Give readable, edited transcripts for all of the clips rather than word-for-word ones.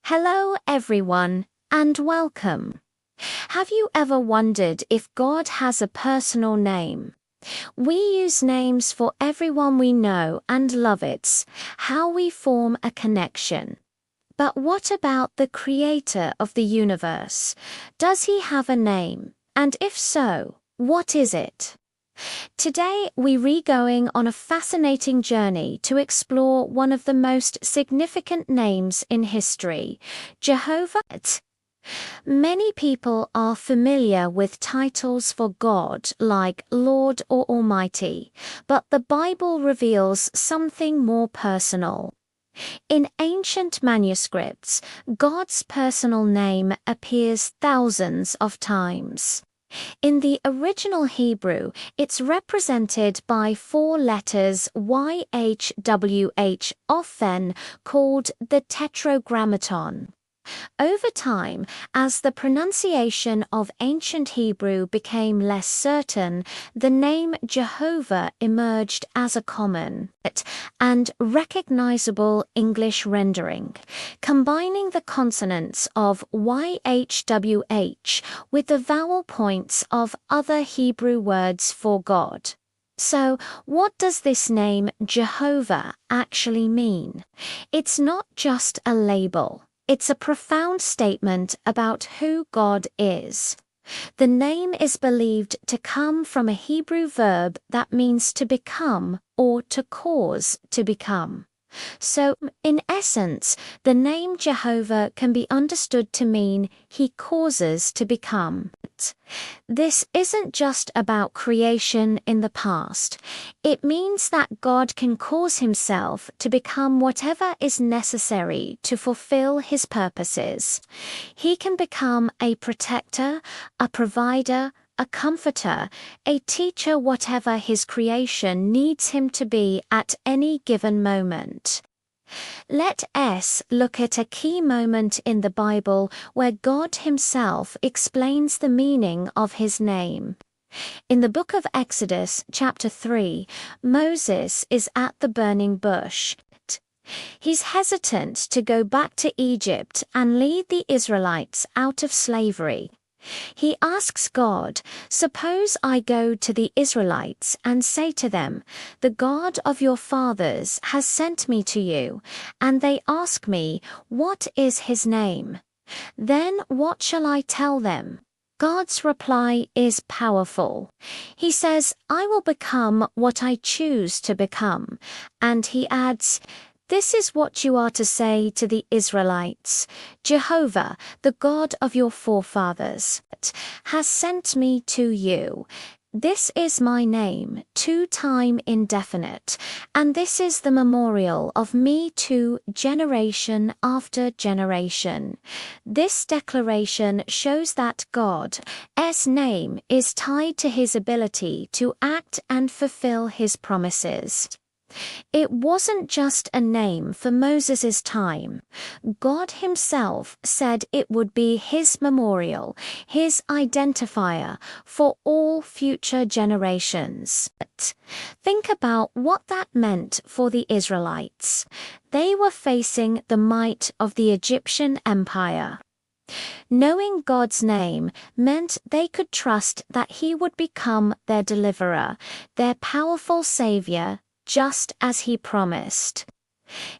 Hello, everyone, and welcome. Have you ever wondered if God has a personal name? We use names for everyone we know and love. It's how we form a connection. But what about the creator of the universe? Does he have a name? And if so, what is it? Today, we're going on a fascinating journey to explore one of the most significant names in history, Jehovah. Many people are familiar with titles for God like Lord or Almighty, but the Bible reveals something more personal. In ancient manuscripts, God's personal name appears thousands of times. In the original Hebrew, it's represented by four letters YHWH, often called the Tetragrammaton. Over time, as the pronunciation of ancient Hebrew became less certain, the name Jehovah emerged as a common and recognizable English rendering, combining the consonants of YHWH with the vowel points of other Hebrew words for God. So, what does this name Jehovah actually mean? It's not just a label. It's a profound statement about who God is. The name is believed to come from a Hebrew verb that means to become or to cause to become. So, in essence, the name Jehovah can be understood to mean he causes to become. This isn't just about creation in the past. It means that God can cause himself to become whatever is necessary to fulfill his purposes. He can become a protector, a provider, a comforter, a teacher, whatever his creation needs him to be at any given moment. Let us look at a key moment in the Bible where God himself explains the meaning of his name. In the book of Exodus, chapter 3, Moses is at the burning bush. He's hesitant to go back to Egypt and lead the Israelites out of slavery. He asks God, "Suppose I go to the Israelites and say to them, 'The God of your fathers has sent me to you,' and they ask me, 'What is his name?' Then what shall I tell them?" God's reply is powerful. He says, "I will become what I choose to become." And he adds, "This is what you are to say to the Israelites: Jehovah, the God of your forefathers, has sent me to you. This is my name, two-time indefinite, and this is the memorial of me to generation after generation." This declaration shows that God's name is tied to his ability to act and fulfill his promises. It wasn't just a name for Moses' time. God himself said it would be his memorial, his identifier for all future generations. Think about what that meant for the Israelites. They were facing the might of the Egyptian Empire. Knowing God's name meant they could trust that he would become their deliverer, their powerful savior, just as he promised.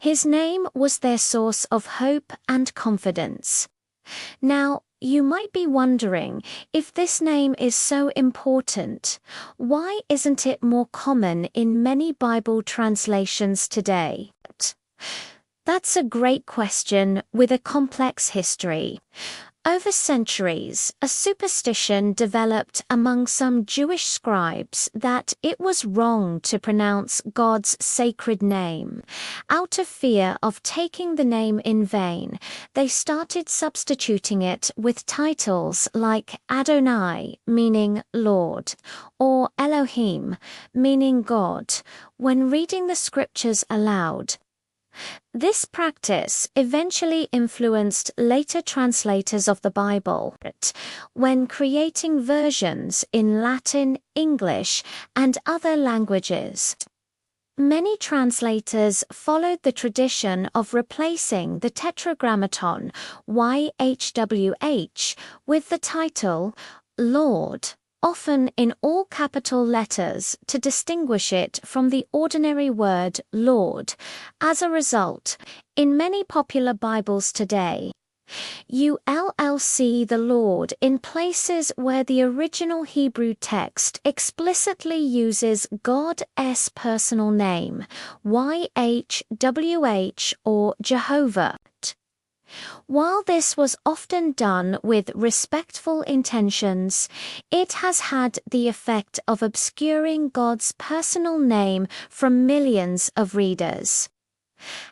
His name was their source of hope and confidence. Now, you might be wondering, if this name is so important, why isn't it more common in many Bible translations today? That's a great question with a complex history. Over centuries, a superstition developed among some Jewish scribes that it was wrong to pronounce God's sacred name. Out of fear of taking the name in vain, they started substituting it with titles like Adonai, meaning Lord, or Elohim, meaning God, when reading the scriptures aloud. This practice eventually influenced later translators of the Bible, when creating versions in Latin, English, and other languages. Many translators followed the tradition of replacing the tetragrammaton YHWH with the title Lord, often in all capital letters to distinguish it from the ordinary word Lord. As a result, in many popular Bibles today, you see the Lord in places where the original Hebrew text explicitly uses God's personal name, YHWH or Jehovah. While this was often done with respectful intentions, it has had the effect of obscuring God's personal name from millions of readers.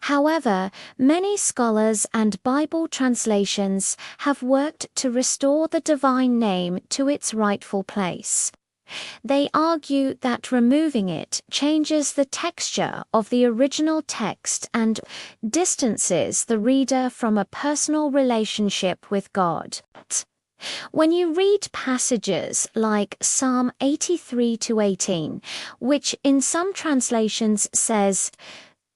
However, many scholars and Bible translations have worked to restore the divine name to its rightful place. They argue that removing it changes the texture of the original text and distances the reader from a personal relationship with God. When you read passages like Psalm 83-18, which in some translations says,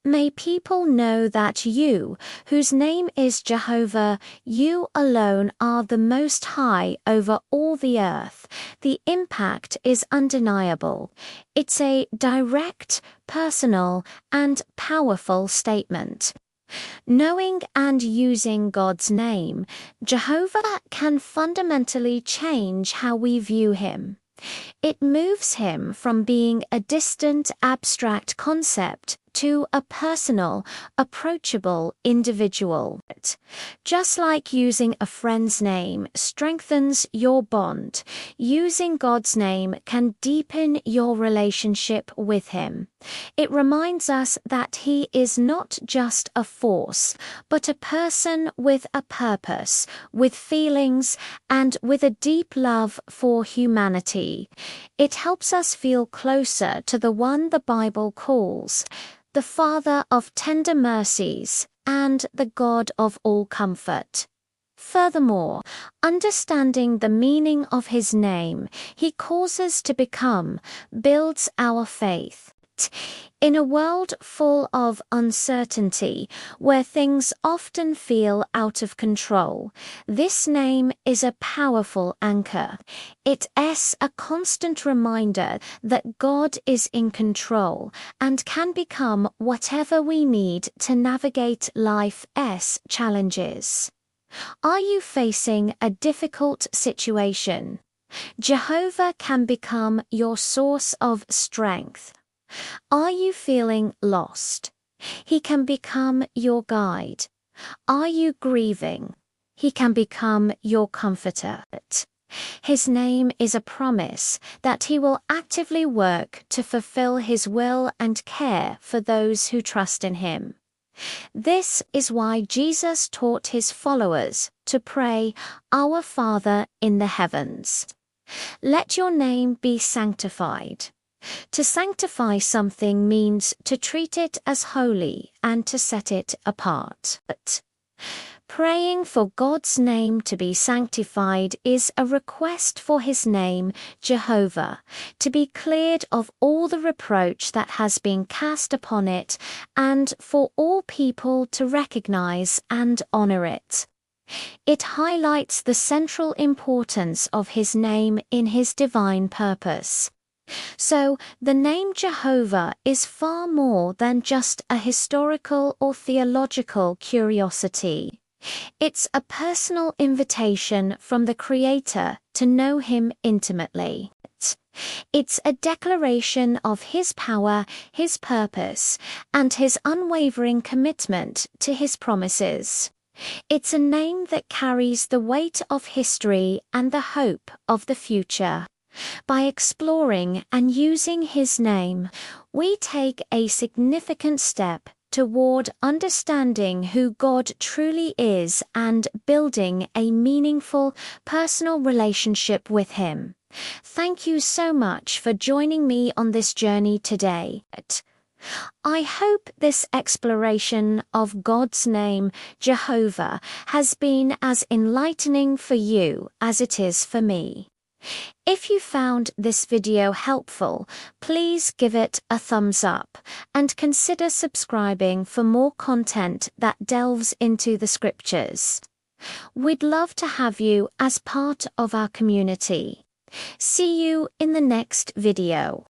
"May people know that you, whose name is Jehovah, you alone are the Most High over all the earth," the impact is undeniable. It's a direct, personal, and powerful statement. Knowing and using God's name, Jehovah can fundamentally change how we view Him. It moves Him from being a distant, abstract concept to a personal, approachable individual. Just like using a friend's name strengthens your bond, using God's name can deepen your relationship with Him. It reminds us that He is not just a force, but a person with a purpose, with feelings, and with a deep love for humanity. It helps us feel closer to the one the Bible calls the Father of tender mercies, and the God of all comfort. Furthermore, understanding the meaning of His name He causes to become builds our faith. In a world full of uncertainty, where things often feel out of control, this name is a powerful anchor. It's a constant reminder that God is in control and can become whatever we need to navigate life's challenges. Are you facing a difficult situation? Jehovah can become your source of strength. Are you feeling lost? He can become your guide. Are you grieving? He can become your comforter. His name is a promise that He will actively work to fulfill His will and care for those who trust in Him. This is why Jesus taught His followers to pray, "Our Father in the heavens. Let your name be sanctified." To sanctify something means to treat it as holy and to set it apart. Praying for God's name to be sanctified is a request for His name, Jehovah, to be cleared of all the reproach that has been cast upon it, and for all people to recognize and honor it. It highlights the central importance of His name in His divine purpose. So, the name Jehovah is far more than just a historical or theological curiosity. It's a personal invitation from the Creator to know Him intimately. It's a declaration of His power, His purpose, and His unwavering commitment to His promises. It's a name that carries the weight of history and the hope of the future. By exploring and using His name, we take a significant step toward understanding who God truly is and building a meaningful, personal relationship with Him. Thank you so much for joining me on this journey today. I hope this exploration of God's name, Jehovah, has been as enlightening for you as it is for me. If you found this video helpful, please give it a thumbs up and consider subscribing for more content that delves into the scriptures. We'd love to have you as part of our community. See you in the next video.